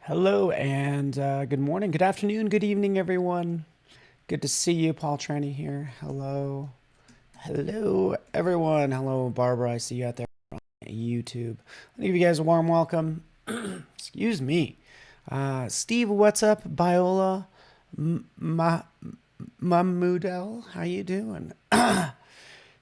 Hello and good morning, good afternoon, good evening, everyone. Good to see you, Paul Trani here. Hello. Hello, everyone. Hello, Barbara. I see you out there on YouTube. I'll give you guys a warm welcome. Excuse me. Steve, what's up? Biola Mamudel, how you doing?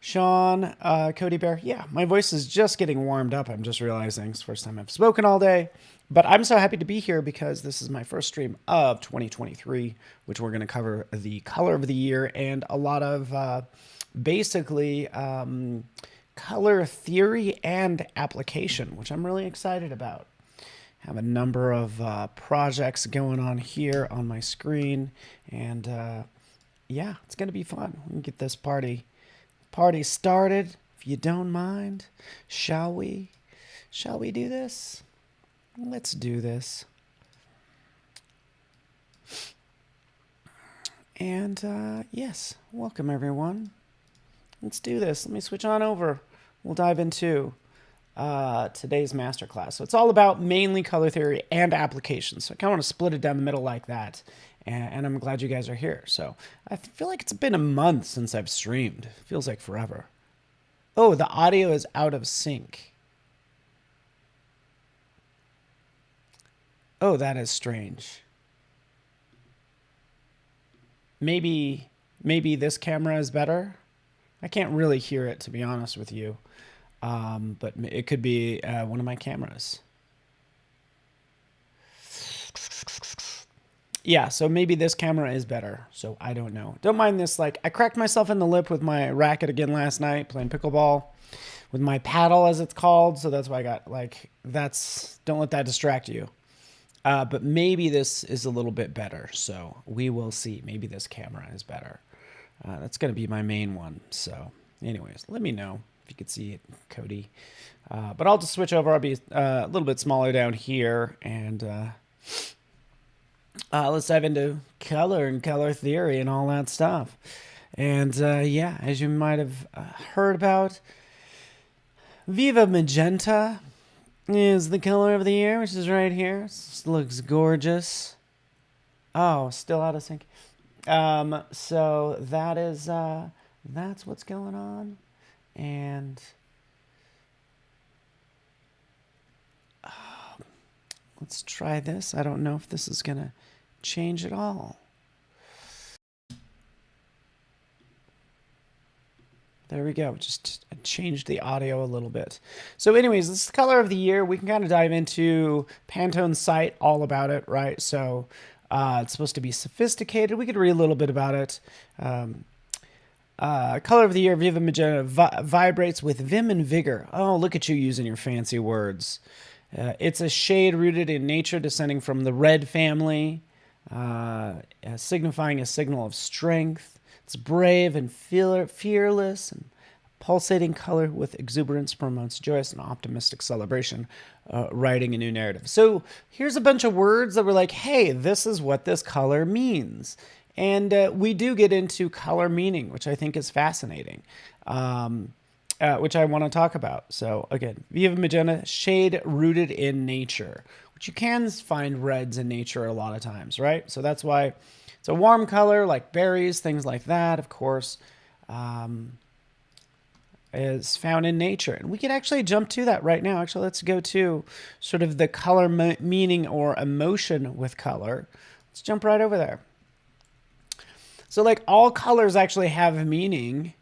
Sean, Cody Bear. Yeah, my voice is just getting warmed up. I'm just realizing it's the first time I've spoken all day. But I'm so happy to be here because this is my first stream of 2023, which we're going to cover the color of the year and a lot of basically color theory and application, which I'm really excited about. Have a number of projects going on here on my screen, and yeah, it's going to be fun. We can get this party started, if you don't mind. Shall we? Shall we do this? Let's do this. And yes, welcome everyone. Let's do this. Let me switch on over. We'll dive into today's masterclass. So it's all about mainly color theory and applications. So I kind of want to split it down the middle like that. And I'm glad you guys are here. So I feel like it's been a month since I've streamed. It feels like forever. Oh, the audio is out of sync. Oh, that is strange. Maybe this camera is better. I can't really hear it, to be honest with you. But it could be one of my cameras. Yeah, so maybe this camera is better. So I don't know. Don't mind this. Like, I cracked myself in the lip with my racket again last night, playing pickleball with my paddle, as it's called. So that's why I got, like, don't let that distract you. But maybe this is a little bit better. So we will see. Maybe this camera is better. That's going to be my main one. So anyways, let me know if you could see it, Cody. But I'll just switch over. I'll be a little bit smaller down here. And let's dive into color and color theory and all that stuff. And yeah, as you might have heard about, Viva Magenta is the color of the year, which is right here. This looks gorgeous. Oh, still out of sync. So that is that's what's going on. And let's try this. I don't know if this is gonna change at all. There we go. Just changed the audio a little bit. So anyways, this is the color of the year. We can kind of dive into Pantone's site, all about it, right? So it's supposed to be sophisticated. We could read a little bit about it. Color of the year, Viva Magenta, vibrates with vim and vigor. Oh, look at you using your fancy words. It's a shade rooted in nature, descending from the red family, signifying a signal of strength. It's brave and fearless, and pulsating color with exuberance promotes joyous and optimistic celebration, writing a new narrative. So here's a bunch of words that were like, hey, this is what this color means. And we do get into color meaning, which I think is fascinating, which I want to talk about. So again, Viva Magenta, shade rooted in nature, which you can find reds in nature a lot of times, right? So that's why it's a warm color like berries, things like that, of course, is found in nature. And we can actually jump to that right now. Actually, let's go to sort of the color meaning or emotion with color. Let's jump right over there. So like all colors actually have meaning,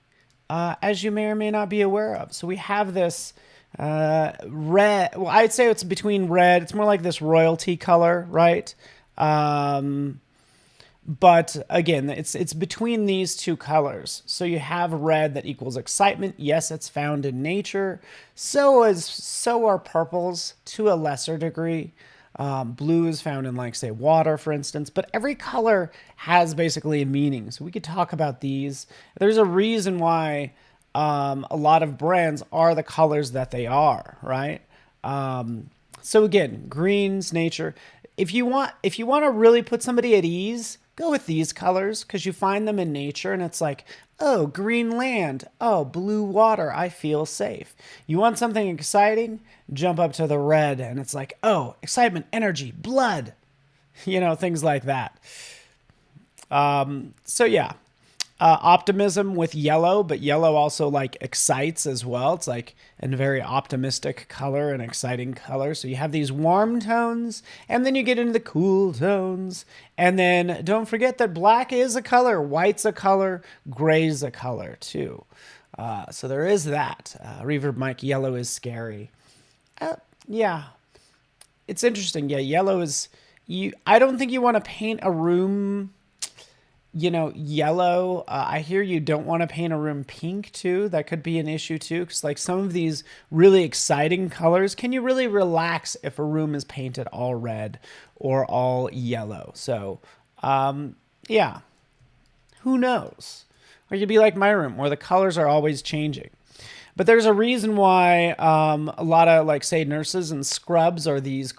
as you may or may not be aware of. So we have this red. Well, I'd say it's between red. It's more like this royalty color, right? But again, it's between these two colors. So you have red that equals excitement. Yes, it's found in nature. So are purples to a lesser degree. Blue is found in, like, say, water, for instance. But every color has basically a meaning. So we could talk about these. There's a reason why a lot of brands are the colors that they are, right? So again, greens, nature. If you want to really put somebody at ease, go with these colors because you find them in nature and it's like, oh, green land, oh, blue water, I feel safe. You want something exciting? Jump up to the red and it's like, oh, excitement, energy, blood, things like that. So yeah, optimism with yellow, but yellow also like excites as well. It's like a very optimistic color and exciting color. So you have these warm tones and then you get into the cool tones. And then don't forget that black is a color, white's a color, gray's a color too. So there is that. Reverb Mike, yellow is scary. Yeah, it's interesting. Yeah, yellow is, I don't think you want to paint a room yellow. I hear you don't want to paint a room pink too. That could be an issue too. Because like some of these really exciting colors, can you really relax if a room is painted all red or all yellow? So, yeah, who knows? Or you'd be like my room where the colors are always changing. But there's a reason why a lot of like say nurses and scrubs are these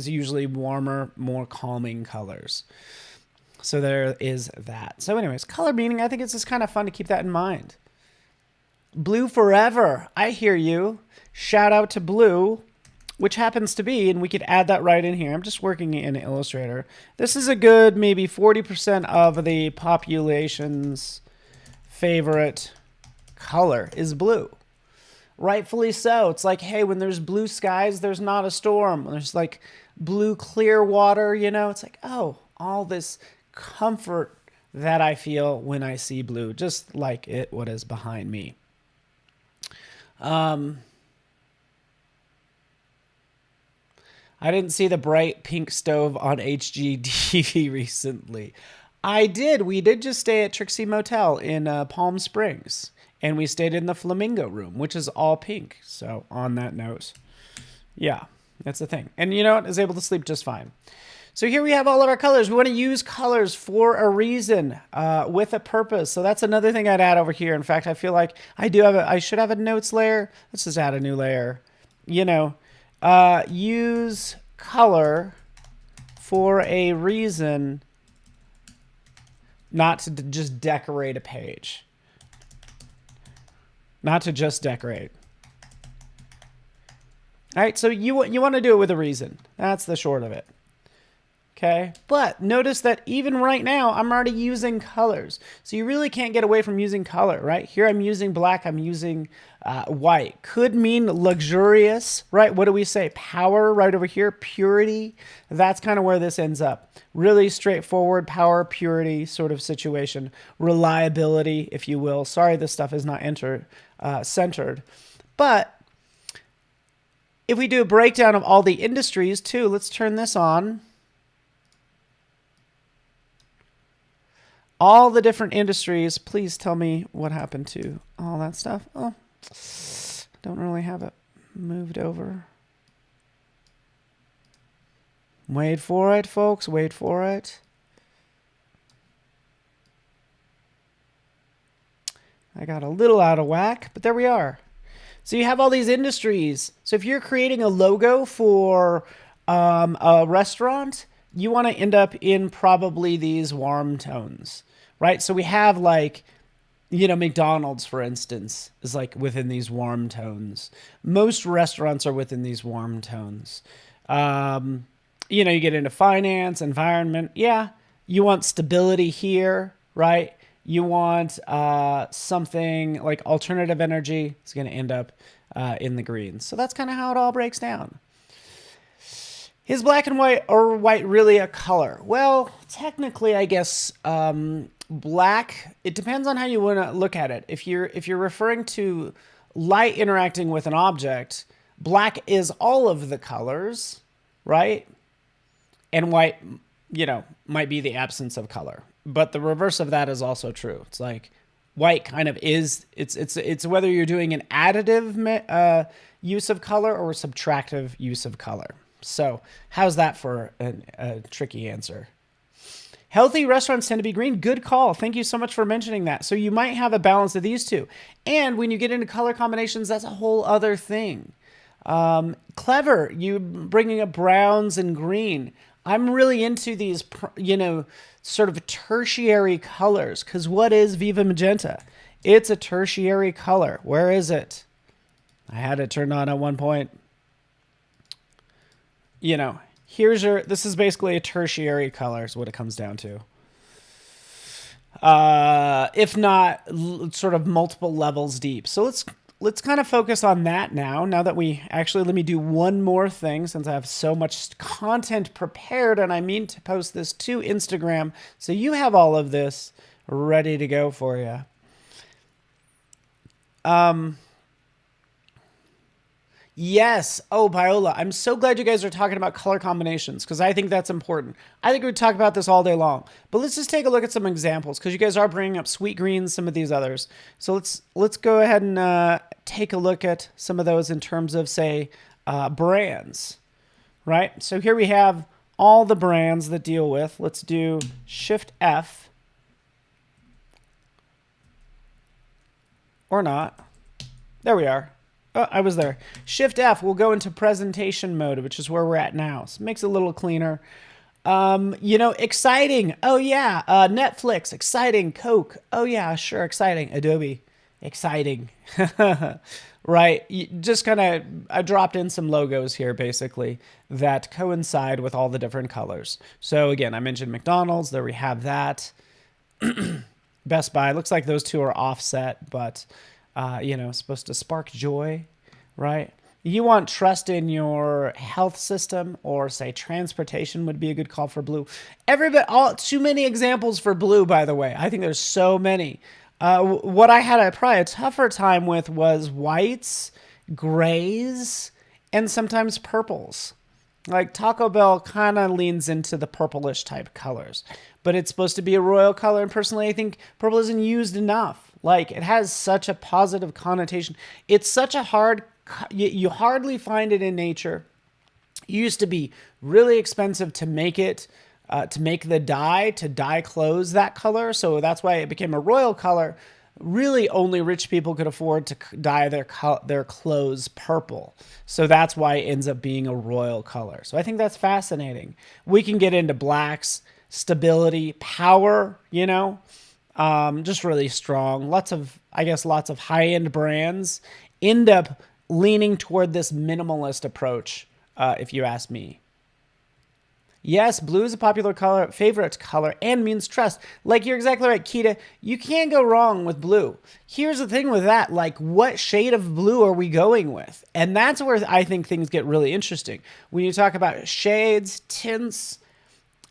usually warmer, more calming colors. So there is that. So anyways, color meaning, I think it's just kind of fun to keep that in mind. Blue forever. I hear you. Shout out to blue, which happens to be, and we could add that right in here. I'm just working in Illustrator. This is a good maybe 40% of the population's favorite color is blue. Rightfully so. It's like, hey, when there's blue skies, there's not a storm. When there's like blue clear water, it's like, oh, all this comfort that I feel when I see blue, just like what is behind me. I didn't see the bright pink stove on HGTV recently. I did. We did just stay at Trixie Motel in Palm Springs, and we stayed in the Flamingo room, which is all pink. So on that note, yeah, that's the thing. And you know what? I was able to sleep just fine. So here we have all of our colors. We want to use colors for a reason, with a purpose. So that's another thing I'd add over here. In fact, I feel like I should have a notes layer. Let's just add a new layer. Use color for a reason, not to just decorate a page. Not to just decorate. All right, so you want to do it with a reason. That's the short of it. Okay, but notice that even right now, I'm already using colors. So you really can't get away from using color, right? Here I'm using black, I'm using white. Could mean luxurious, right? What do we say? Power right over here, purity. That's kind of where this ends up. Really straightforward power, purity sort of situation. Reliability, if you will. Sorry, this stuff is not centered. But if we do a breakdown of all the industries too, let's turn this on. All the different industries, please tell me what happened to all that stuff. Oh, don't really have it moved over. Wait for it, folks. Wait for it. I got a little out of whack, but there we are. So you have all these industries. So if you're creating a logo for a restaurant, you want to end up in probably these warm tones. Right? So we have like, McDonald's, for instance, is like within these warm tones. Most restaurants are within these warm tones. You get into finance, environment. Yeah. You want stability here, right? You want something like alternative energy. It's going to end up in the greens. So that's kind of how it all breaks down. Is black and white or white really a color? Well, technically, I guess black, it depends on how you want to look at it. If you're referring to light interacting with an object, black is all of the colors, right? And white, might be the absence of color. But the reverse of that is also true. It's like white kind of is, it's whether you're doing an additive use of color or a subtractive use of color. So how's that for a tricky answer? Healthy restaurants tend to be green. Good call. Thank you so much for mentioning that. So you might have a balance of these two. And when you get into color combinations, that's a whole other thing. Clever. You bringing up browns and green. I'm really into these, sort of tertiary colors. Because what is Viva Magenta? It's a tertiary color. Where is it? I had it turned on at one point. This is basically a tertiary color is what it comes down to. If not sort of multiple levels deep. So let's kind of focus on that now that let me do one more thing since I have so much content prepared and I mean to post this to Instagram. So you have all of this ready to go for you. Yes. Oh, Viola, I'm so glad you guys are talking about color combinations because I think that's important. I think we would talk about this all day long, but let's just take a look at some examples because you guys are bringing up sweet greens, some of these others. So let's go ahead and take a look at some of those in terms of, say, brands, right? So here we have all the brands that deal with. Let's do Shift F. Or not. There we are. Oh, I was there. Shift F will go into presentation mode, which is where we're at now. So it makes it a little cleaner. Exciting. Oh, yeah. Netflix. Exciting. Coke. Oh, yeah. Sure. Exciting. Adobe. Exciting. Right. I dropped in some logos here, basically, that coincide with all the different colors. So, again, I mentioned McDonald's. There we have that. Best Buy. Looks like those two are offset, but... supposed to spark joy, right? You want trust in your health system or say transportation would be a good call for blue. Too many examples for blue, by the way. I think there's so many. What I had probably a tougher time with was whites, grays, and sometimes purples. Like Taco Bell kind of leans into the purplish type colors, but it's supposed to be a royal color. And personally, I think purple isn't used enough. Like it has such a positive connotation. It's such a you hardly find it in nature. It used to be really expensive to make it, to make the dye, to dye clothes that color. So that's why it became a royal color. Really only rich people could afford to dye their clothes purple. So that's why it ends up being a royal color. So I think that's fascinating. We can get into blacks, stability, power, just really strong. Lots of high-end brands end up leaning toward this minimalist approach, if you ask me. Yes, blue is a popular color, favorite color, and means trust. Like, you're exactly right, Kita. You can't go wrong with blue. Here's the thing with that. Like, what shade of blue are we going with? And that's where I think things get really interesting. When you talk about shades, tints,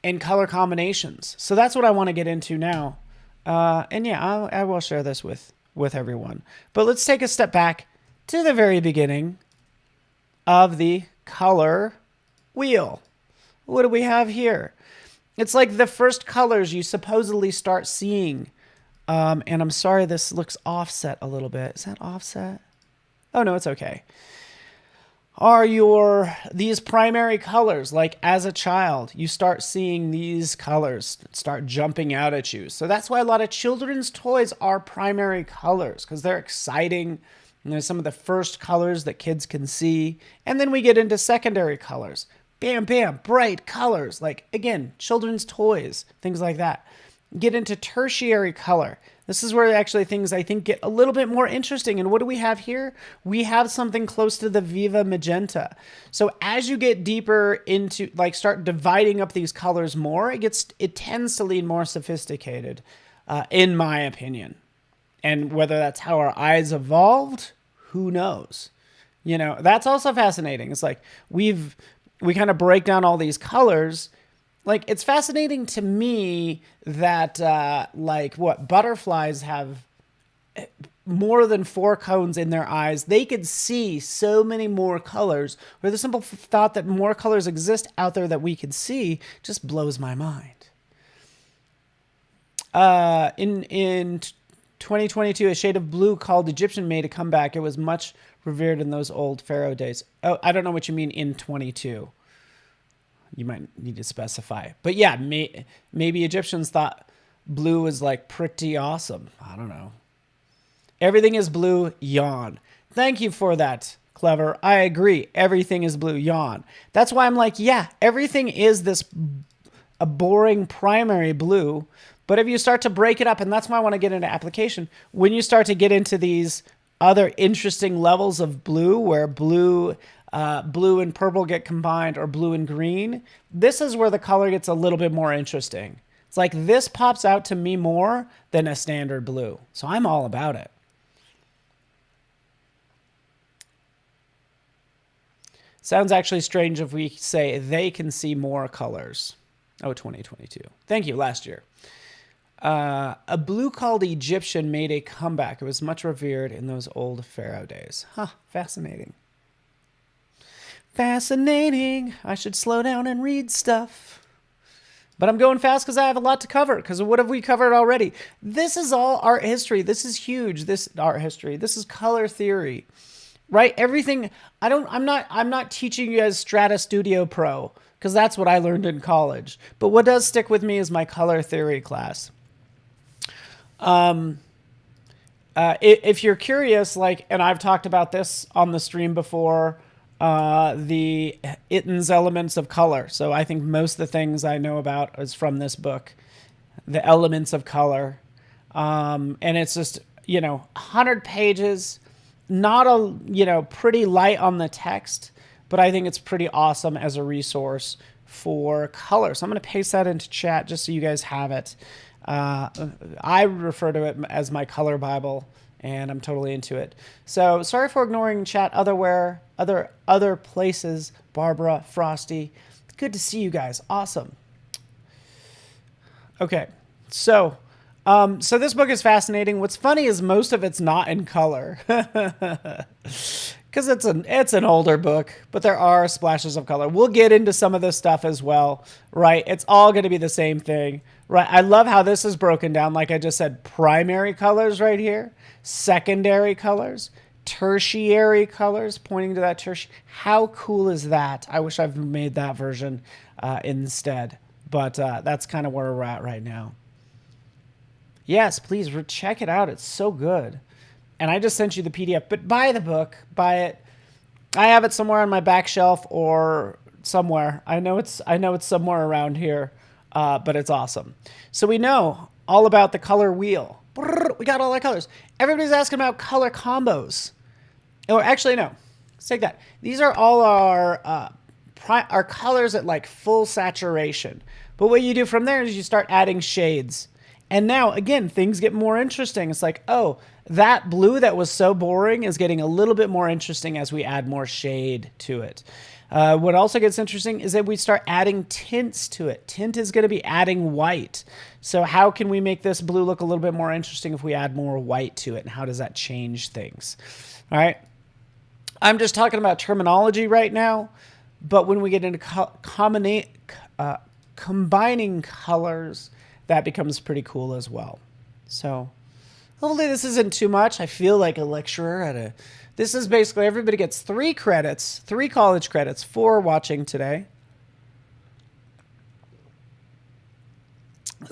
and color combinations. So that's what I want to get into now. I will share this with everyone. But let's take a step back to the very beginning of the color wheel. What do we have here? It's like the first colors you supposedly start seeing. And I'm sorry, this looks offset a little bit. Is that offset? Oh, no, it's okay. Are these primary colors, like as a child, you start seeing these colors start jumping out at you. So that's why a lot of children's toys are primary colors, because they're exciting. And they're some of the first colors that kids can see. And then we get into secondary colors. Bam, bam, bright colors. Like, again, children's toys, things like that. Get into tertiary color. This is where actually things I think get a little bit more interesting. And what do we have here? We have something close to the Viva Magenta. So as you get deeper into, like, start dividing up these colors more, it tends to lean more sophisticated, in my opinion. And whether that's how our eyes evolved, who knows? That's also fascinating. It's like we kind of break down all these colors. Like, it's fascinating to me that, butterflies have more than 4 cones in their eyes. They could see so many more colors, where the simple thought that more colors exist out there that we can see just blows my mind. In 2022, a shade of blue called Egyptian made a comeback. It was much revered in those old pharaoh days. Oh, I don't know what you mean in 22. You might need to specify. But yeah, maybe Egyptians thought blue was like pretty awesome. I don't know. Everything is blue, yawn. Thank you for that Clever. I agree. Everything is blue. Yawn. That's why I'm like, yeah, everything is this a boring primary blue. But if you start to break it up, and that's why I want to get into application, when you start to get into these other interesting levels of blue, where blue and purple get combined, or blue and green, this is where the color gets a little bit more interesting. It's like this pops out to me more than a standard blue. So I'm all about it. Sounds actually strange if we say they can see more colors. Oh, 2022. Thank you, last year. A blue called Egyptian made a comeback. It was much revered in those old pharaoh days. Huh, fascinating. Fascinating. I should slow down and read stuff. But I'm going fast because I have a lot to cover. Because what have we covered already? This is all art history. This is huge. This art history. This is color theory, right? Everything. I'm not teaching you guys Strata Studio Pro, because that's what I learned in college. But what does stick with me is my color theory class. If you're curious, like, and I've talked about this on the stream before, the Itton's Elements of Color. So I think most of the things I know about is from this book, The Elements of Color. And it's just, 100 pages, not pretty light on the text, but I think it's pretty awesome as a resource for color. So I'm going to paste that into chat just so you guys have it. I refer to it as my color Bible, and I'm totally into it. So sorry for ignoring chat other places. Barbara, Frosty, good to see you guys. Awesome. Okay, so this book is fascinating. What's funny is most of it's not in color, because it's an older book, but there are splashes of color. We'll get into some of this stuff as well, right? It's all going to be the same thing. Right, I love how this is broken down. Like I just said, primary colors right here, secondary colors, tertiary colors, pointing to that tertiary. How cool is that? I wish I've made that version instead, but that's kind of where we're at right now. Yes, please check it out. It's so good. And I just sent you the PDF, but buy the book, buy it. I have it somewhere on my back shelf or somewhere. I know it's somewhere around here. But it's awesome. So we know all about the color wheel. We got all our colors. Everybody's asking about color combos. Or actually, no. Let's take that. These are all our colors at like full saturation. But what you do from there is you start adding shades. And now, again, things get more interesting. It's like, oh, that blue that was so boring is getting a little bit more interesting as we add more shade to it. What also gets interesting is that we start adding tints to it. Tint is going to be adding white. So how can we make this blue look a little bit more interesting if we add more white to it? And how does that change things? All right. I'm just talking about terminology right now. But when we get into combining colors, that becomes pretty cool as well. So hopefully this isn't too much. I feel like a lecturer at a... This is basically everybody gets 3 credits, 3 college credits for watching today.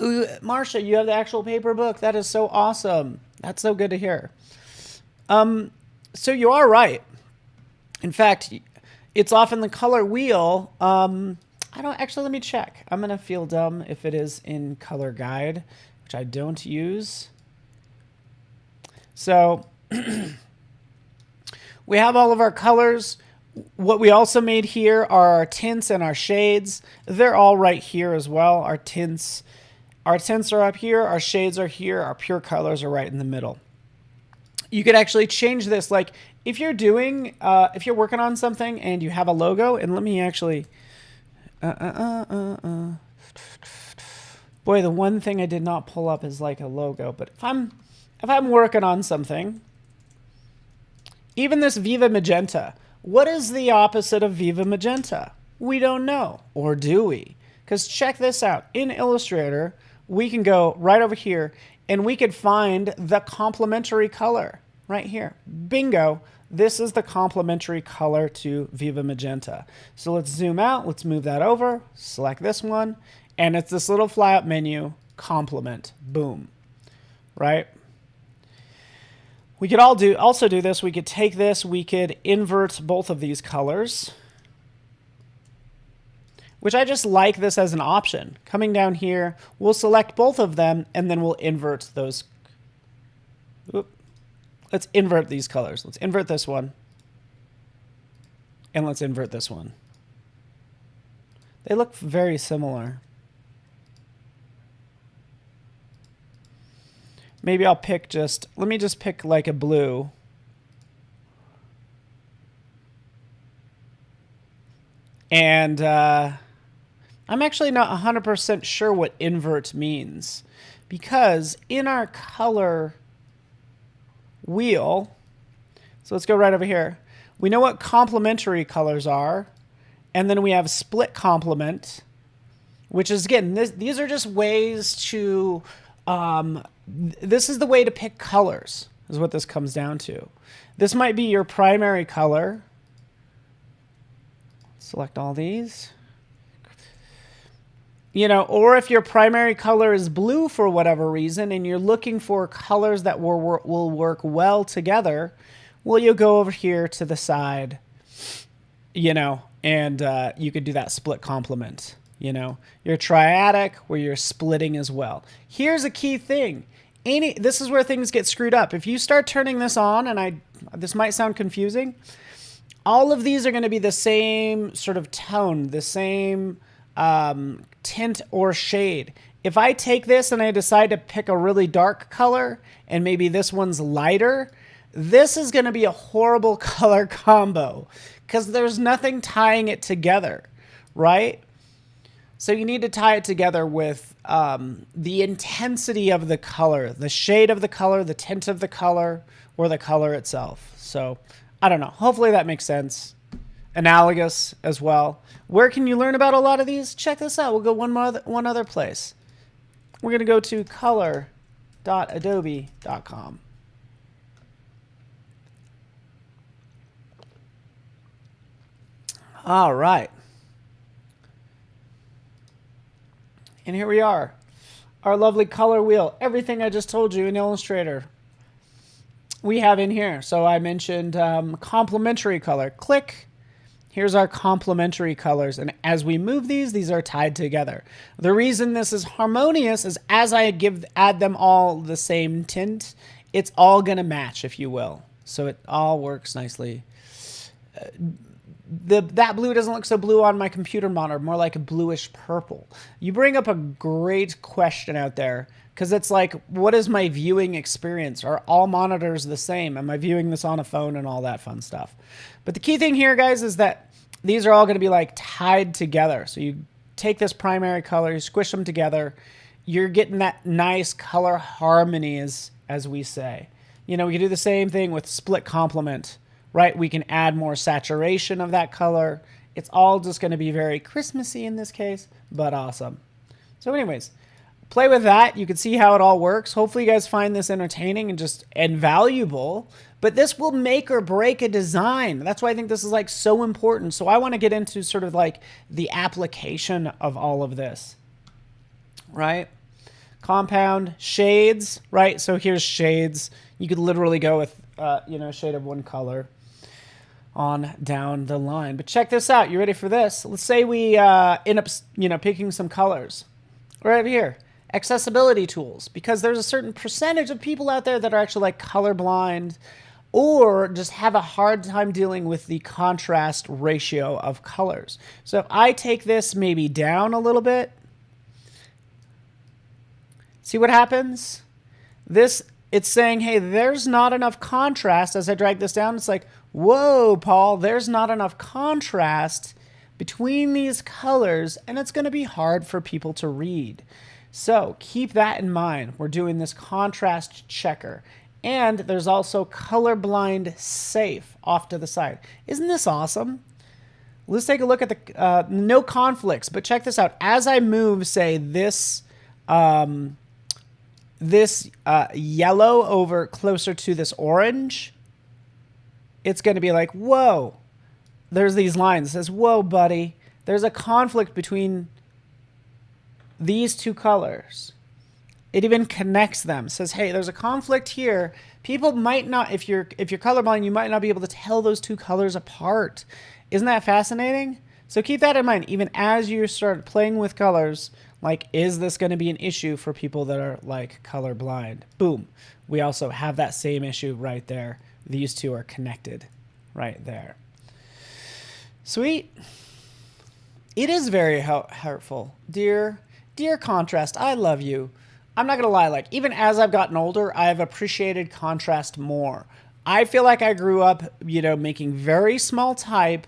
Ooh, Marsha, you have the actual paper book. That is so awesome. That's so good to hear. So you are right. In fact, it's often the color wheel. Let me check. I'm going to feel dumb if it is in color guide, which I don't use. So... We have all of our colors. What we also made here are our tints and our shades. They're all right here as well. Our tints are up here. Our shades are here. Our pure colors are right in the middle. You could actually change this. Like if you're working on something and you have a logo, and let me actually, boy, the one thing I did not pull up is like a logo. But if I'm working on something, even this Viva Magenta, what is the opposite of Viva Magenta? We don't know, or do we? Because check this out. In Illustrator, we can go right over here, and we could find the complementary color right here. Bingo. This is the complementary color to Viva Magenta. So let's zoom out. Let's move that over. Select this one. And it's this little fly-up menu, complement. Boom. Right? We could also do this. We could take this, we could invert both of these colors, which I just like this as an option. Coming down here, we'll select both of them, and then we'll invert those. Oop. Let's invert these colors. Let's invert this one, and let's invert this one. They look very similar. Maybe I'll pick let me just pick like a blue. And I'm actually not 100% sure what invert means, because in our color wheel, so let's go right over here. We know what complementary colors are, and then we have split complement, which is, again, these are just ways to, this is the way to pick colors, is what this comes down to. This might be your primary color. Select all these. You know, or if your primary color is blue for whatever reason and you're looking for colors that will work well together, well, you'll go over here to the side, you know, and you could do that split complement. You know, your triadic where you're splitting as well. Here's a key thing. This is where things get screwed up. If you start turning this on, and this might sound confusing, all of these are going to be the same sort of tone, the same tint or shade. If I take this and I decide to pick a really dark color and maybe this one's lighter, this is going to be a horrible color combo because there's nothing tying it together, right? So you need to tie it together with the intensity of the color, the shade of the color, the tint of the color, or the color itself. So I don't know. Hopefully that makes sense. Analogous as well. Where can you learn about a lot of these? Check this out. We'll go one other place. We're going to go to color.adobe.com. All right. And here we are. Our lovely color wheel. Everything I just told you in Illustrator, we have in here. So I mentioned complementary color. Click. Here's our complementary colors. And as we move these are tied together. The reason this is harmonious is as I add them all the same tint, it's all going to match, if you will. So it all works nicely. That blue doesn't look so blue on my computer monitor, more like a bluish purple. You bring up a great question out there, because it's like, what is my viewing experience? Are all monitors the same? Am I viewing this on a phone and all that fun stuff? But the key thing here, guys, is that these are all going to be like tied together. So you take this primary color, you squish them together, you're getting that nice color harmony, as we say. You know, we can do the same thing with split complement, right? We can add more saturation of that color. It's all just going to be very Christmassy in this case, but awesome. So anyways, play with that. You can see how it all works. Hopefully you guys find this entertaining and valuable, but this will make or break a design. That's why I think this is like so important. So I want to get into sort of like the application of all of this, right? Compound, shades, right? So here's shades. You could literally go with, you know, a shade of one color on down the line. But check this out. You ready for this? Let's say we end up, you know, picking some colors. Right over here. Accessibility tools, because there's a certain percentage of people out there that are actually like colorblind or just have a hard time dealing with the contrast ratio of colors. So if I take this maybe down a little bit, see what happens? It's saying, hey, there's not enough contrast. As I drag this down, it's like, whoa, Paul, there's not enough contrast between these colors, and it's going to be hard for people to read. So keep that in mind. We're doing this contrast checker. And there's also colorblind safe off to the side. Isn't this awesome? Let's take a look at the no conflicts, but check this out. As I move, say, this yellow over closer to this orange, it's going to be like, whoa, there's these lines. It says, whoa, buddy, there's a conflict between these two colors. It even connects them. Says, hey, there's a conflict here. People might not, if you're colorblind, you might not be able to tell those two colors apart. Isn't that fascinating? So keep that in mind, even as you start playing with colors. Like, is this going to be an issue for people that are like colorblind? Boom. We also have that same issue right there. These two are connected right there. Sweet. It is very hurtful. Dear contrast, I love you. I'm not going to lie, like, even as I've gotten older, I've appreciated contrast more. I feel like I grew up, making very small type,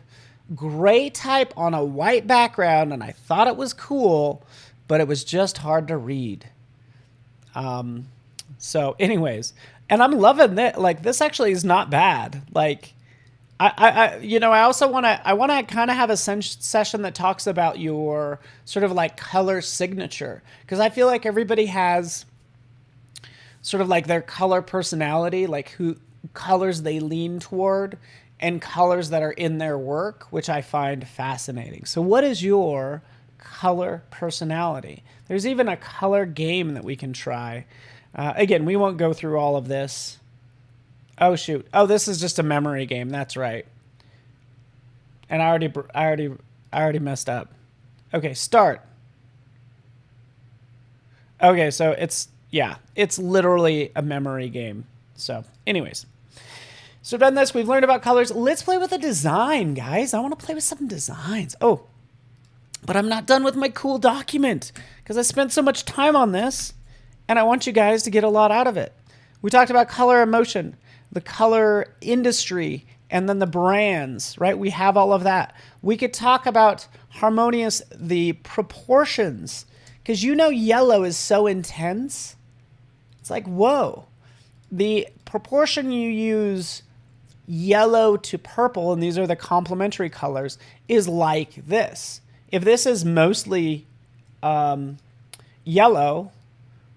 gray type on a white background, and I thought it was cool, but it was just hard to read. So anyways, and I'm loving it. Like, this actually is not bad. Like, I also want to kind of have a session that talks about your sort of like color signature, because I feel like everybody has sort of like their color personality, like who colors they lean toward and colors that are in their work, which I find fascinating. So what is your color personality? There's even a color game that we can try. Again, we won't go through all of this. Oh, shoot. Oh, this is just a memory game. That's right. And I already messed up. Okay, start. Okay, so it's literally a memory game. So anyways, so we've done this. We've learned about colors. Let's play with a design, guys. I want to play with some designs. Oh, but I'm not done with my cool document because I spent so much time on this and I want you guys to get a lot out of it. We talked about color emotion, the color industry, and then the brands, right? We have all of that. We could talk about harmonious, the proportions, because yellow is so intense. It's like, whoa. The proportion you use yellow to purple, and these are the complementary colors, is like this. If this is mostly yellow,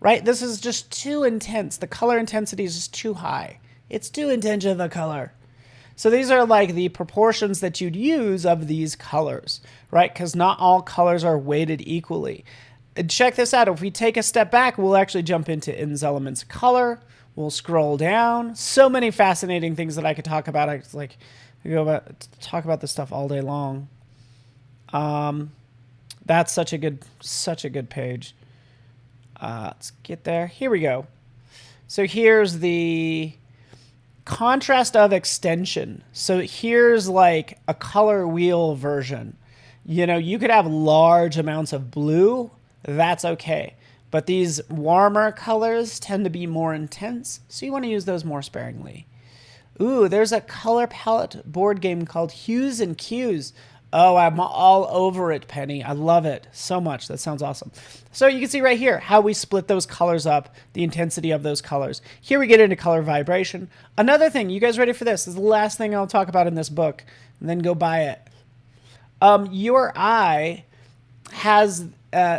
right? This is just too intense. The color intensity is just too high. It's too intense of a color. So these are like the proportions that you'd use of these colors, right? Because not all colors are weighted equally. And check this out. If we take a step back, we'll actually jump into Ins Elements Color. We'll scroll down. So many fascinating things that I could talk about. I could talk about this stuff all day long. That's such a good page. Let's get there. Here we go. So here's the contrast of extension. So here's like a color wheel version. You could have large amounts of blue. That's okay. But these warmer colors tend to be more intense, so you want to use those more sparingly. Ooh, there's a color palette board game called Hues and Cues. Oh, I'm all over it, Penny. I love it so much. That sounds awesome. So you can see right here how we split those colors up, the intensity of those colors. Here we get into color vibration. Another thing, you guys ready for this? This is the last thing I'll talk about in this book, and then go buy it. Your eye has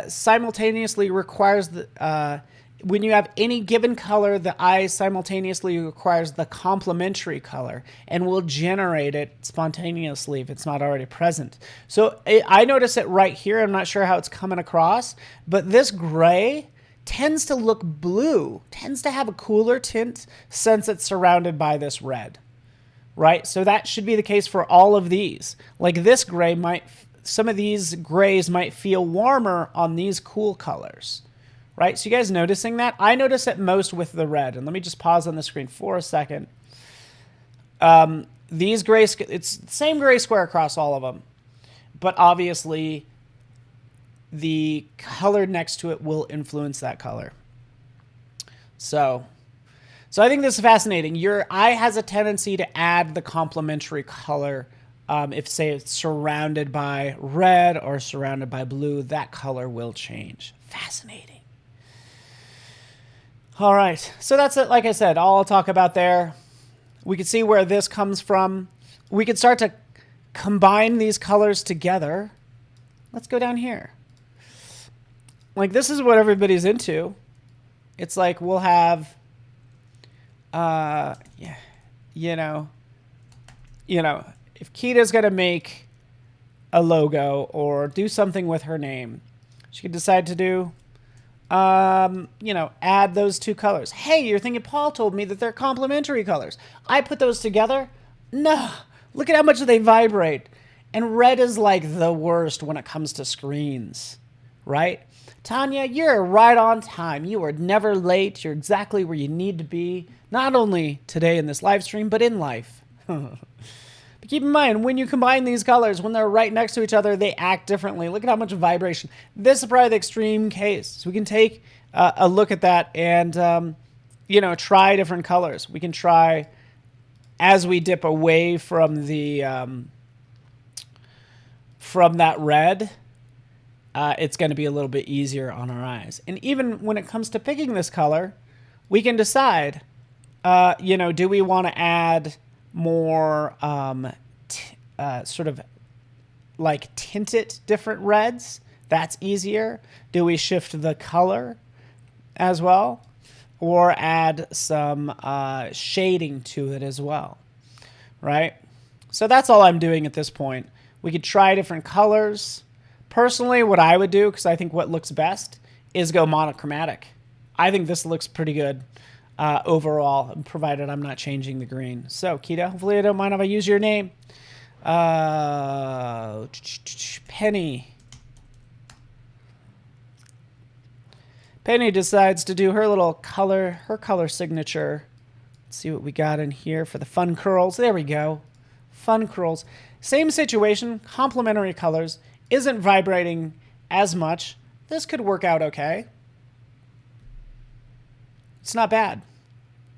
simultaneously requires the when you have any given color, the eye simultaneously requires the complementary color and will generate it spontaneously if it's not already present. So I notice it right here. I'm not sure how it's coming across, but this gray tends to look blue, tends to have a cooler tint since it's surrounded by this red, right? So that should be the case for all of these. Like this gray some of these grays might feel warmer on these cool colors. Right, so you guys noticing that? I notice it most with the red. And let me just pause on the screen for a second. These grays, it's the same gray square across all of them. But obviously, the color next to it will influence that color. So I think this is fascinating. Your eye has a tendency to add the complementary color. If, say, it's surrounded by red or surrounded by blue, that color will change. Fascinating. All right, so that's it. Like I said, all I'll talk about there. We can see where this comes from. We could start to combine these colors together. Let's go down here. Like this is what everybody's into. It's like we'll have, if Kita's gonna make a logo or do something with her name, she could decide to do you know, add those two colors. Hey, you're thinking Paul told me that they're complementary colors. I put those together. No, look at how much they vibrate. And red is like the worst when it comes to screens, right? Tanya, you're right on time. You are never late. You're exactly where you need to be, not only today in this live stream, but in life. But keep in mind, when you combine these colors, when they're right next to each other, they act differently. Look at how much vibration. This is probably the extreme case. So we can take a look at that and, you know, try different colors. We can try, as we dip away from the from that red, it's going to be a little bit easier on our eyes. And even when it comes to picking this color, we can decide, you know, do we want to add more sort of like tinted different reds? That's easier. Do we shift the color as well? Or add some shading to it as well, right? So that's all I'm doing at this point. We could try different colors. Personally, what I would do, because I think what looks best, is go monochromatic. I think this looks pretty good overall, provided I'm not changing the green. So, Kita, hopefully I don't mind if I use your name. Penny. Penny decides to do her little color, her color signature. Let's see what we got in here for the fun curls. There we go. Fun curls. Same situation, complementary colors. Isn't vibrating as much. This could work out okay. It's not bad.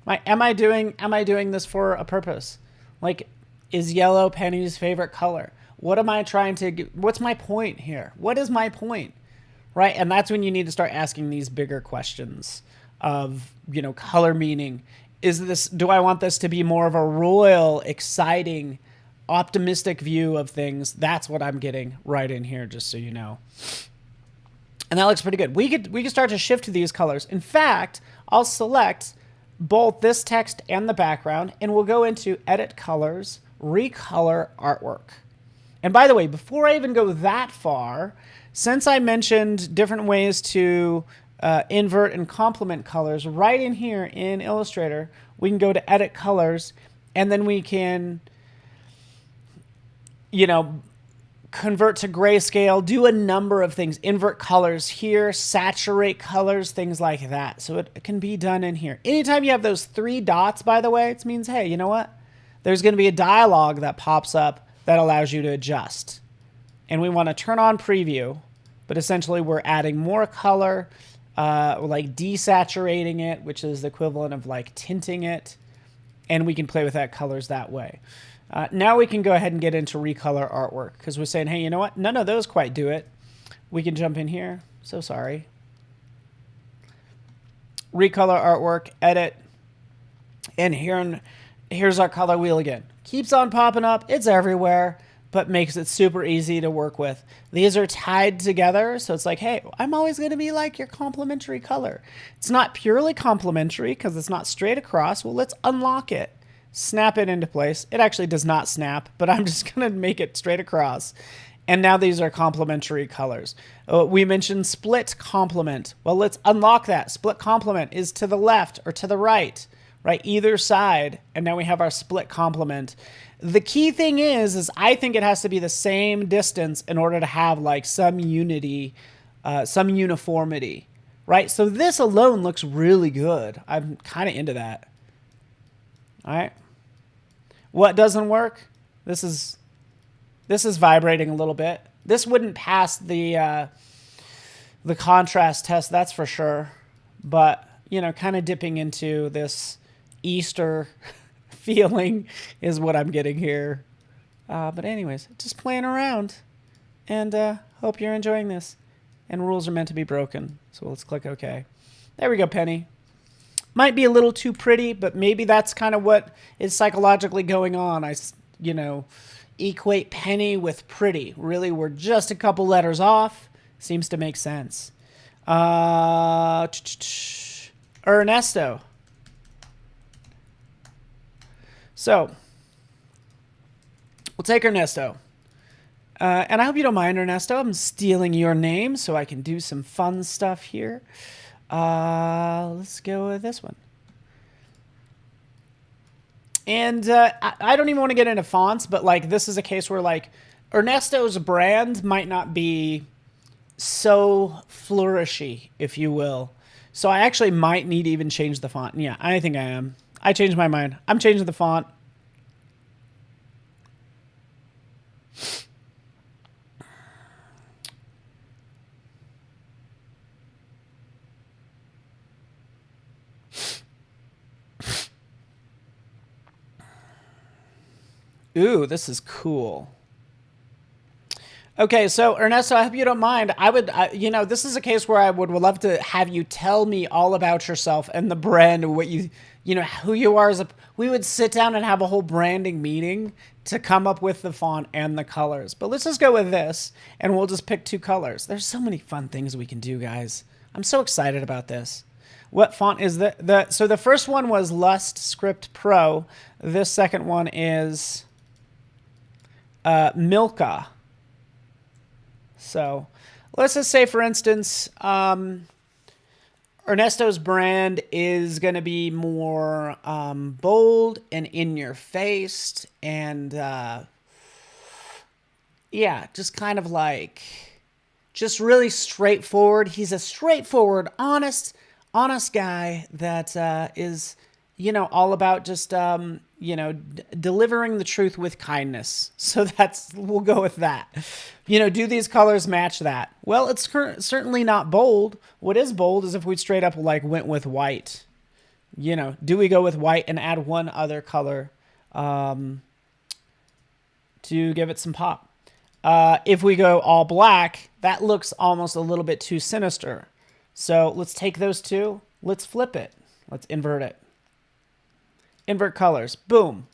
Am I doing this for a purpose? Like, is yellow Penny's favorite color? What am I trying to get? What's my point here? What is my point? Right? And that's when you need to start asking these bigger questions of, you know, color meaning. Do I want this to be more of a royal, exciting, optimistic view of things? That's what I'm getting right in here, just so you know. And that looks pretty good. We could start to shift these colors. In fact, I'll select both this text and the background, and we'll go into Edit Colors, Recolor Artwork. And by the way, before I even go that far, since I mentioned different ways to invert and complement colors, right in here in Illustrator, we can go to Edit Colors, and then we can, you know, convert to grayscale, do a number of things, invert colors here, saturate colors, things like that. So it can be done in here. Anytime you have those three dots, by the way, it means, hey, you know what? There's going to be a dialog that pops up that allows you to adjust. And we want to turn on preview, but essentially we're adding more color, like desaturating it, which is the equivalent of like tinting it. And we can play with that colors that way. Now we can go ahead and get into recolor artwork because we're saying, hey, you know what? None of those quite do it. We can jump in here. So sorry. Recolor artwork, edit. And here's our color wheel again. Keeps on popping up. It's everywhere, but makes it super easy to work with. These are tied together. So it's like, hey, I'm always going to be like your complementary color. It's not purely complementary because it's not straight across. Well, let's unlock it. Snap it into place. It actually does not snap, but I'm just going to make it straight across. And now these are complementary colors. We mentioned split complement. Well, let's unlock that. Split complement is to the left or to the right, either side. And now we have our split complement. The key thing is I think it has to be the same distance in order to have like some unity, some uniformity, right? So this alone looks really good. I'm kind of into that. All right. What doesn't work? This is vibrating a little bit. This wouldn't pass the contrast test, that's for sure. But, you know, kind of dipping into this Easter feeling is what I'm getting here. But anyways, just playing around. And hope you're enjoying this. And rules are meant to be broken. So let's click OK. There we go, Penny. Might be a little too pretty, but maybe that's kind of what is psychologically going on. I, you know, equate Penny with pretty. Really, we're just a couple letters off. Seems to make sense. Ernesto. So, we'll take Ernesto. And I hope you don't mind, Ernesto. I'm stealing your name so I can do some fun stuff here. Let's go with this one. And I don't even want to get into fonts, but like this is a case where like Ernesto's brand might not be so flourishy, if you will. So I actually might need to even change the font. Yeah, I think I am. I changed my mind. I'm changing the font. Ooh, this is cool. Okay, so Ernesto, I hope you don't mind. You know, this is a case where I would love to have you tell me all about yourself and the brand, what you know, who you are we would sit down and have a whole branding meeting to come up with the font and the colors. But let's just go with this, and we'll just pick 2 colors. There's so many fun things we can do, guys. I'm so excited about this. What font is so the first one was Lust Script Pro. This second one is Milka. So let's just say, for instance, Ernesto's brand is going to be more bold and in your face. And yeah, just kind of like, just really straightforward. He's a straightforward, honest guy that is, you know, all about just, you know, delivering the truth with kindness. So we'll go with that. You know, do these colors match that? Well, it's certainly not bold. What is bold is if we straight up like went with white. You know, do we go with white and add one other color to give it some pop? If we go all black, that looks almost a little bit too sinister. So let's take those 2. Let's flip it. Let's invert it. Invert colors. Boom.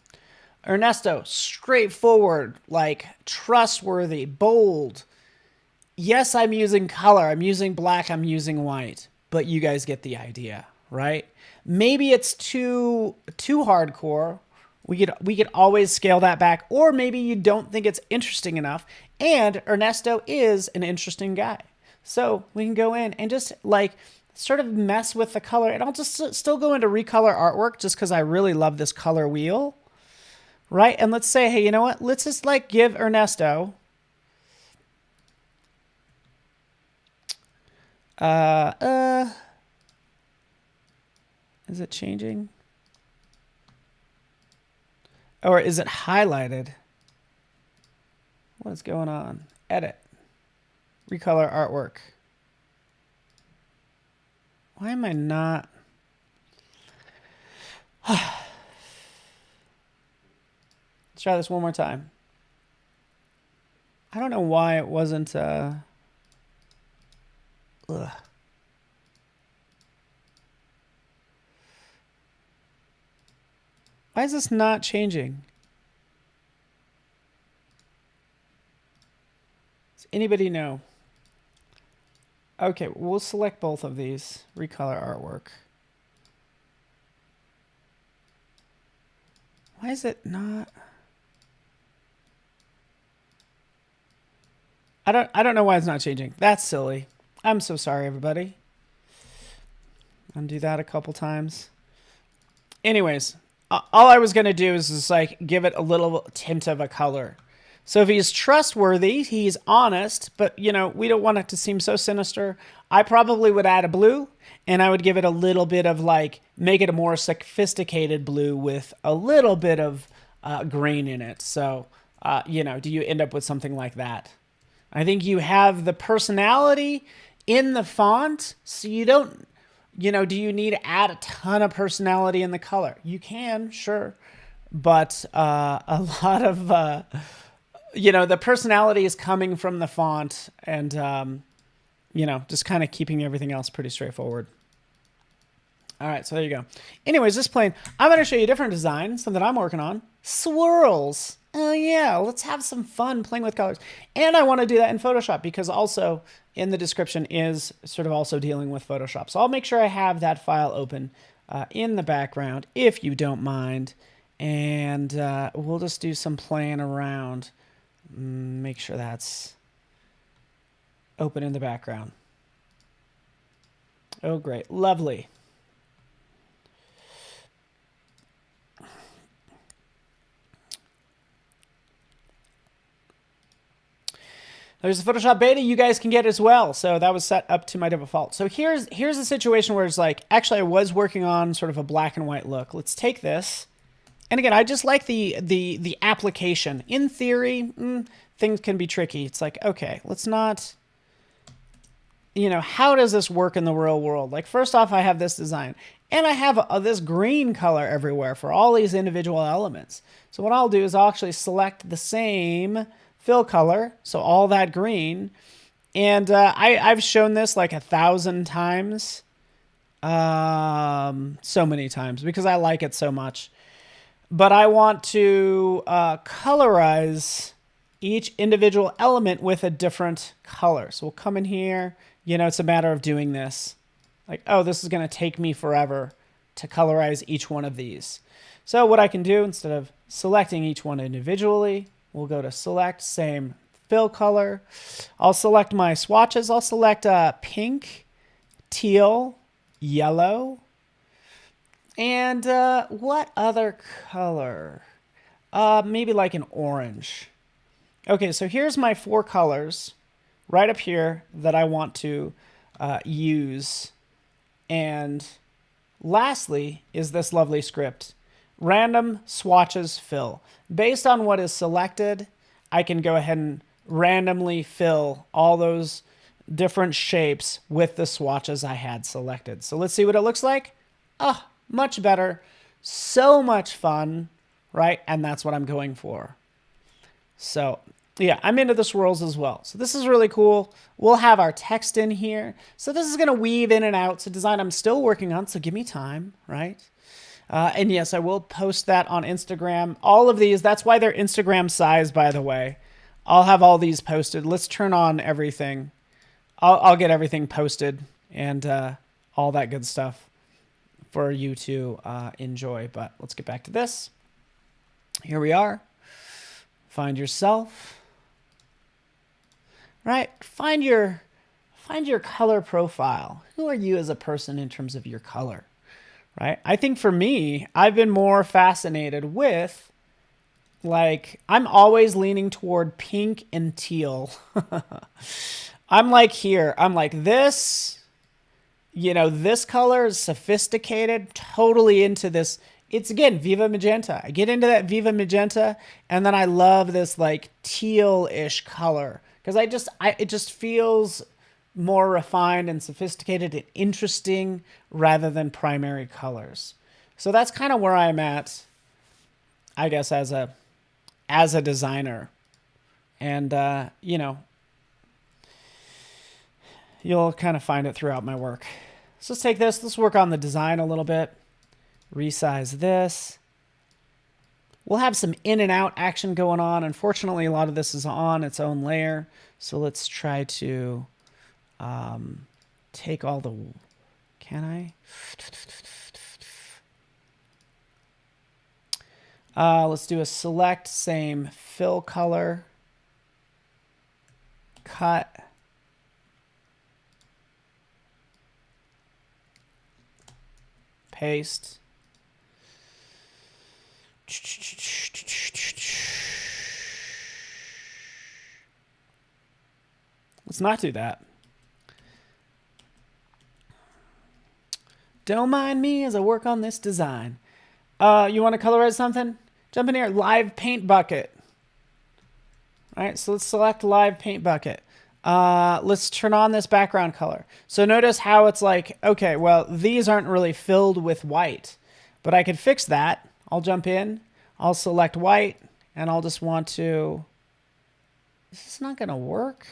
Ernesto, straightforward, like trustworthy, bold. Yes, I'm using color. I'm using black. I'm using white. But you guys get the idea, right? Maybe it's too hardcore. We could always scale that back. Or maybe you don't think it's interesting enough. And Ernesto is an interesting guy. So we can go in and just like sort of mess with the color. And I'll just still go into recolor artwork just because I really love this color wheel. Right? And let's say, hey, you know what? Let's just like give Ernesto is it changing? Or is it highlighted? What is going on? Edit. Recolor artwork. Why am I not? Let's try this one more time. I don't know why it wasn't. Why is this not changing? Does anybody know? Okay, we'll select both of these. Recolor artwork. Why is it not? I don't know why it's not changing. That's silly. I'm so sorry, everybody. Undo that a couple times. Anyways, all I was going to do is just like give it a little tint of a color. So if he's trustworthy, he's honest, but you know, we don't want it to seem so sinister. I probably would add a blue and I would give it a little bit of like, make it a more sophisticated blue with a little bit of green in it. So, you know, do you end up with something like that? I think you have the personality in the font, so you don't, you know, do you need to add a ton of personality in the color? You can, sure, but a lot of, you know, the personality is coming from the font and, you know, just kind of keeping everything else pretty straightforward. All right, so there you go. Anyways, this plane, I'm going to show you a different design, something I'm working on. Swirls. Oh yeah, let's have some fun playing with colors. And I want to do that in Photoshop because also in the description is sort of also dealing with Photoshop. So I'll make sure I have that file open in the background if you don't mind. And we'll just do some playing around Make sure that's open in the background. Oh, great. Lovely. There's a Photoshop beta you guys can get as well. So that was set up to my default. So here's a situation where it's like, actually I was working on sort of a black and white look. Let's take this. And again, I just like the application. In theory, things can be tricky. It's like, okay, let's not, you know, how does this work in the real world? Like, first off, I have this design. And I have this green color everywhere for all these individual elements. So what I'll do is I'll actually select the same fill color, so all that green. And I've shown this like 1,000 times. So many times because I like it so much. But I want to colorize each individual element with a different color. So we'll come in here. You know, it's a matter of doing this. Like, oh, this is going to take me forever to colorize each one of these. So what I can do, instead of selecting each one individually, we'll go to select, same fill color. I'll select my swatches. I'll select pink, teal, yellow, and what other color? Maybe like an orange. Okay, so here's my 4 colors right up here that I want to use. And lastly is this lovely script. Random swatches fill. Based on what is selected, I can go ahead and randomly fill all those different shapes with the swatches I had selected. So let's see what it looks like. Oh, much better. So much fun, right? And that's what I'm going for. So yeah, I'm into the swirls as well. So this is really cool. We'll have our text in here. So this is going to weave in and out. So design I'm still working on, so give me time, right? And yes, I will post that on Instagram. All of these, that's why they're Instagram size, by the way. I'll have all these posted. Let's turn on everything. I'll get everything posted and all that good stuff for you to enjoy. But let's get back to this. Here we are. Find yourself. Right? Find your color profile. Who are you as a person in terms of your color? Right? I think for me, I've been more fascinated with, like, I'm always leaning toward pink and teal. I'm like here. I'm like this, you know, this color is sophisticated, totally into this. It's, again, Viva Magenta. I get into that Viva Magenta, and then I love this, like, teal-ish color. Because it just feels more refined and sophisticated and interesting rather than primary colors. So that's kind of where I'm at, I guess, as a designer. And, you know, you'll kind of find it throughout my work. So let's take this. Let's work on the design a little bit. Resize this. We'll have some in and out action going on. Unfortunately, a lot of this is on its own layer. So let's try to take all the, can I? Let's do a select, same fill color, cut, paste. Let's not do that. Don't mind me as I work on this design. You want to colorize something? Jump in here, live paint bucket. All right, so let's select live paint bucket. Let's turn on this background color. So notice how it's like, okay, well, these aren't really filled with white, but I could fix that. I'll jump in, I'll select white, and I'll just want to, is this not gonna work?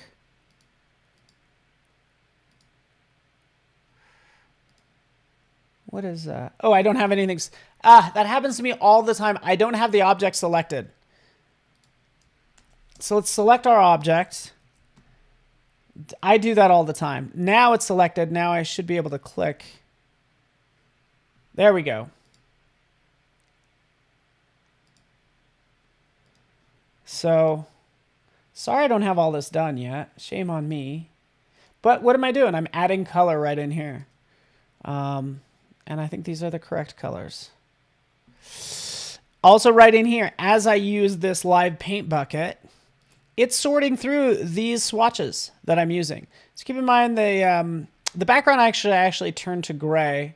What is, oh, I don't have anything. That happens to me all the time. I don't have the object selected. So let's select our object. I do that all the time. Now it's selected. Now I should be able to click. There we go. So Sorry I don't have all this done yet. Shame on me. But what am I doing? I'm adding color right in here. And I think these are the correct colors. Also right in here, as I use this live paint bucket, it's sorting through these swatches that I'm using. So keep in mind the background I actually turned to gray.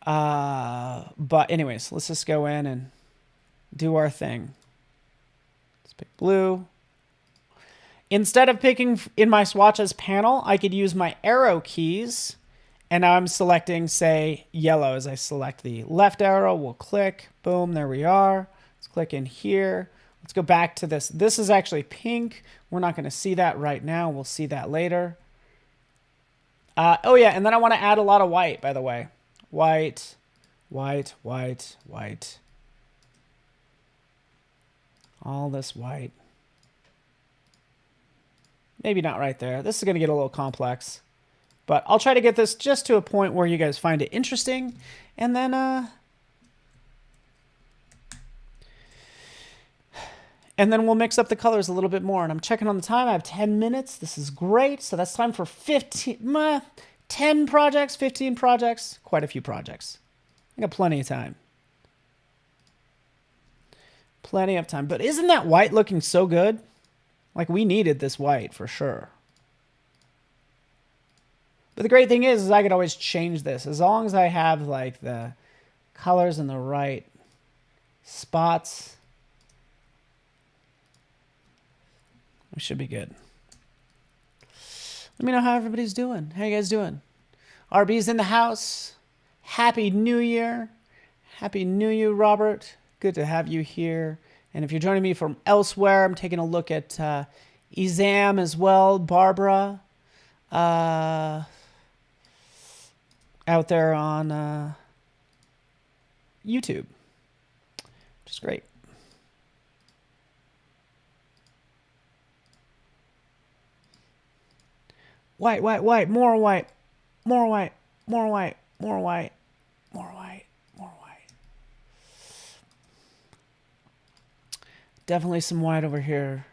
But anyways, let's just go in and do our thing. Let's pick blue. Instead of picking in my swatches panel, I could use my arrow keys. And now I'm selecting, say, yellow. As I select the left arrow, we'll click. Boom, there we are. Let's click in here. Let's go back to this. This is actually pink. We're not going to see that right now. We'll see that later. Oh, yeah, and then I want to add a lot of white, by the way. White, white, white, white. All this white. Maybe not right there. This is going to get a little complex. But I'll try to get this just to a point where you guys find it interesting. And then we'll mix up the colors a little bit more. And I'm checking on the time. I have 10 minutes. This is great. So that's time for 10 projects, 15 projects, quite a few projects. I got plenty of time. Plenty of time. But isn't that white looking so good? Like, we needed this white for sure. But the great thing is I could always change this. As long as I have, like, the colors in the right spots, we should be good. Let me know how everybody's doing. How you guys doing? RB's in the house. Happy New Year. Happy New Year, Robert. Good to have you here. And if you're joining me from elsewhere, I'm taking a look at Izam as well, Barbara, out there on YouTube, which is great. White, white, white, more white, more white, more white, more white, more white, more white. Definitely some white over here.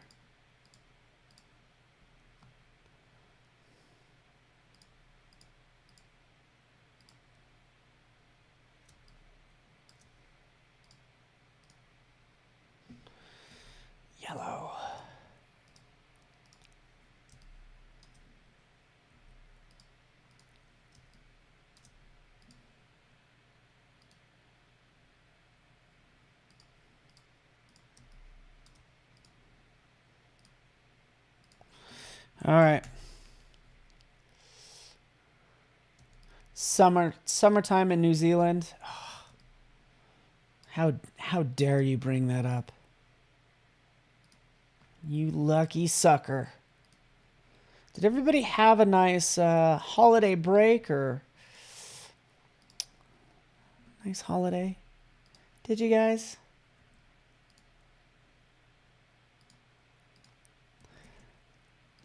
Yellow. All right. Summertime in New Zealand. Oh, how dare you bring that up? You lucky sucker. Did everybody have a nice holiday break or nice holiday? Did you guys?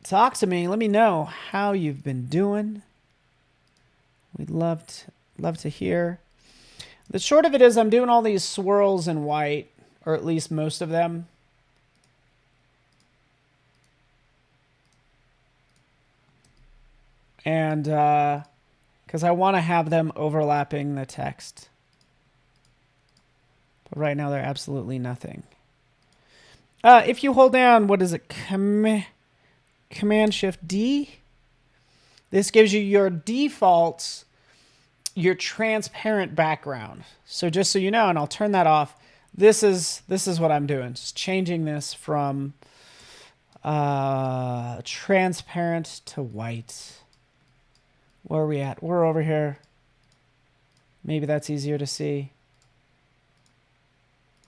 Talk to me. Let me know how you've been doing. We'd love to hear. The short of it is I'm doing all these swirls in white, or at least most of them. And because I want to have them overlapping the text. But right now they're absolutely nothing. If you hold down, what is it? Command-Shift-D. This gives you your defaults, your transparent background. So just so you know, and I'll turn that off, this is what I'm doing. Just changing this from transparent to white. Where are we at? We're over here. Maybe that's easier to see.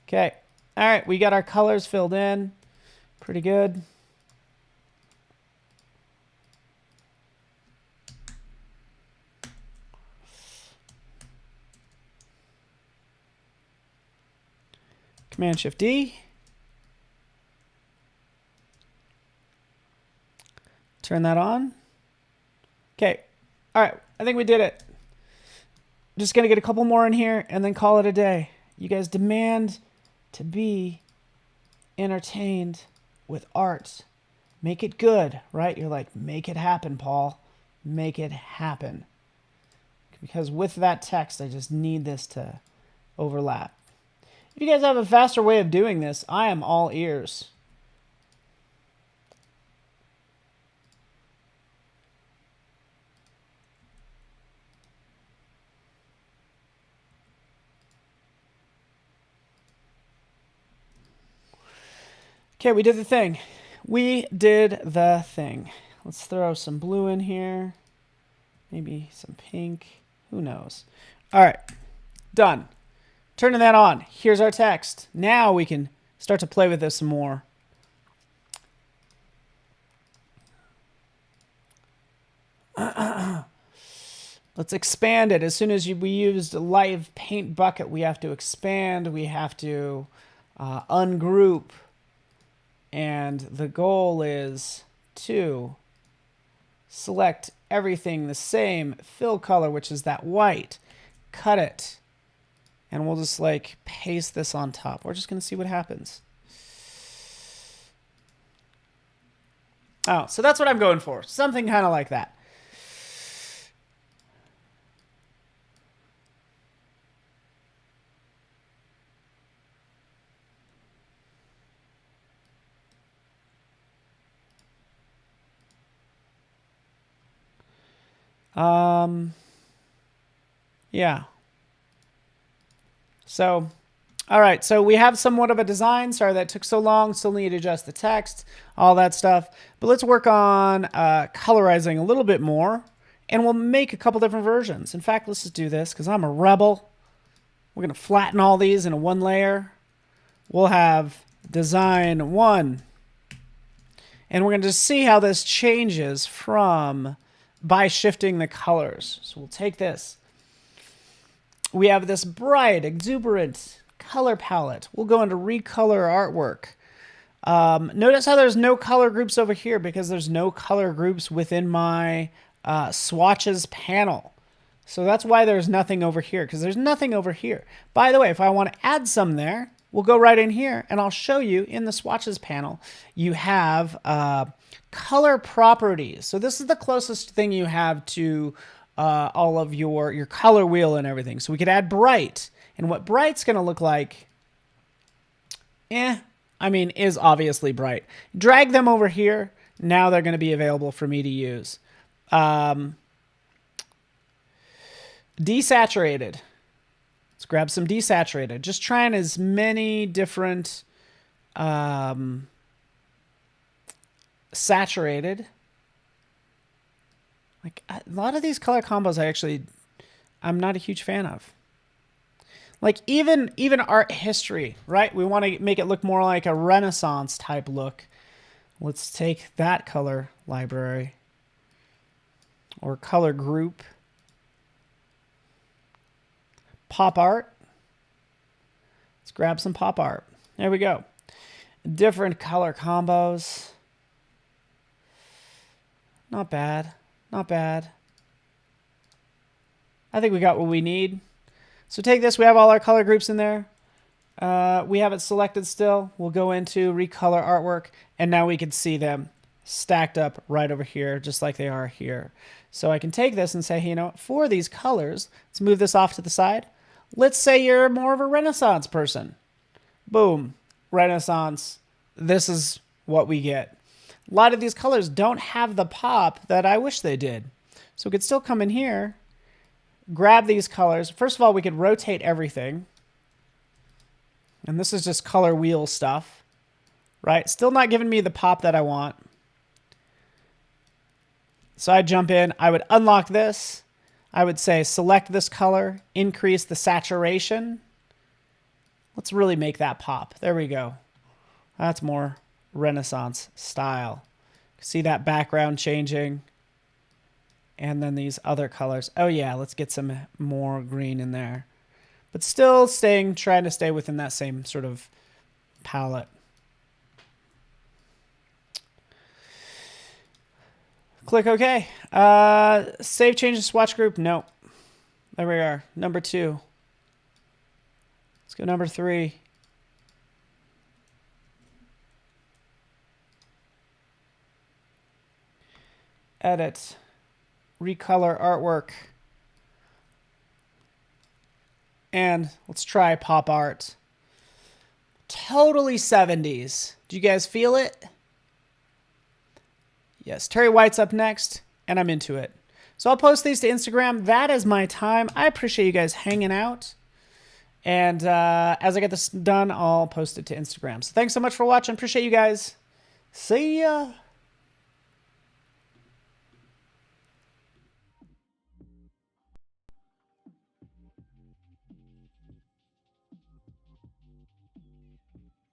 Okay. All right, we got our colors filled in. Pretty good. Command-Shift-D. Turn that on. Okay. All right. I think we did it. Just going to get a couple more in here and then call it a day. You guys demand to be entertained with art Make it good, right? You're like, make it happen, Paul. Make it happen. Because with that text, I just need this to overlap. If you guys have a faster way of doing this, I am all ears. Okay, we did the thing. We did the thing. Let's throw some blue in here. Maybe some pink. Who knows? All right, done. Turning that on. Here's our text. Now we can start to play with this some more. Let's expand it. As soon as we used a live paint bucket, we have to expand. We have to ungroup. And the goal is to select everything the same, fill color, which is that white, cut it, and we'll just like paste this on top. We're just going to see what happens. Oh, so that's what I'm going for. Something kind of like that. Yeah. So, all right. So we have somewhat of a design. Sorry that took so long. Still need to adjust the text, all that stuff. But let's work on colorizing a little bit more, and we'll make a couple different versions. In fact, let's just do this because I'm a rebel. We're going to flatten all these into one layer. We'll have design 1. And we're going to just see how this changes by shifting the colors. So we'll take this. We have this bright, exuberant color palette. We'll go into recolor artwork. Notice how there's no color groups over here because there's no color groups within my swatches panel. So that's why there's nothing over here, because there's nothing over here. By the way, if I want to add some there, we'll go right in here and I'll show you in the swatches panel. You have color properties. So this is the closest thing you have to all of your color wheel and everything. So we could add bright, and what bright's going to look like, is obviously bright. Drag them over here. Now they're going to be available for me to use. Desaturated. Let's grab some desaturated. Just trying as many different saturated. Like a lot of these color combos I'm not a huge fan of. Like even art history, right? We want to make it look more like a Renaissance type look. Let's take that color library or color group. Pop art. Let's grab some pop art. There we go. Different color combos. Not bad. Not bad. I think we got what we need. So take this. We have all our color groups in there. We have it selected still. We'll go into recolor artwork, and now we can see them stacked up right over here, just like they are here. So I can take this and say, hey, you know, for these colors, let's move this off to the side. Let's say you're more of a Renaissance person. Boom. Renaissance. This is what we get. A lot of these colors don't have the pop that I wish they did. So we could still come in here, grab these colors. First of all, we could rotate everything. And this is just color wheel stuff, right? Still not giving me the pop that I want. So I jump in. I would unlock this. I would say select this color, increase the saturation. Let's really make that pop. There we go. That's more Renaissance style. See that background changing? And then these other colors. Oh yeah, let's get some more green in there. But still trying to stay within that same sort of palette. Click OK. Save changes swatch group. No. There we are. Number 2. Let's go number 3. edit, recolor artwork. And let's try pop art. Totally 70s. Do you guys feel it? Yes, Terry White's up next, and I'm into it. So I'll post these to Instagram. That is my time. I appreciate you guys hanging out. And as I get this done, I'll post it to Instagram. So thanks so much for watching. Appreciate you guys. See ya.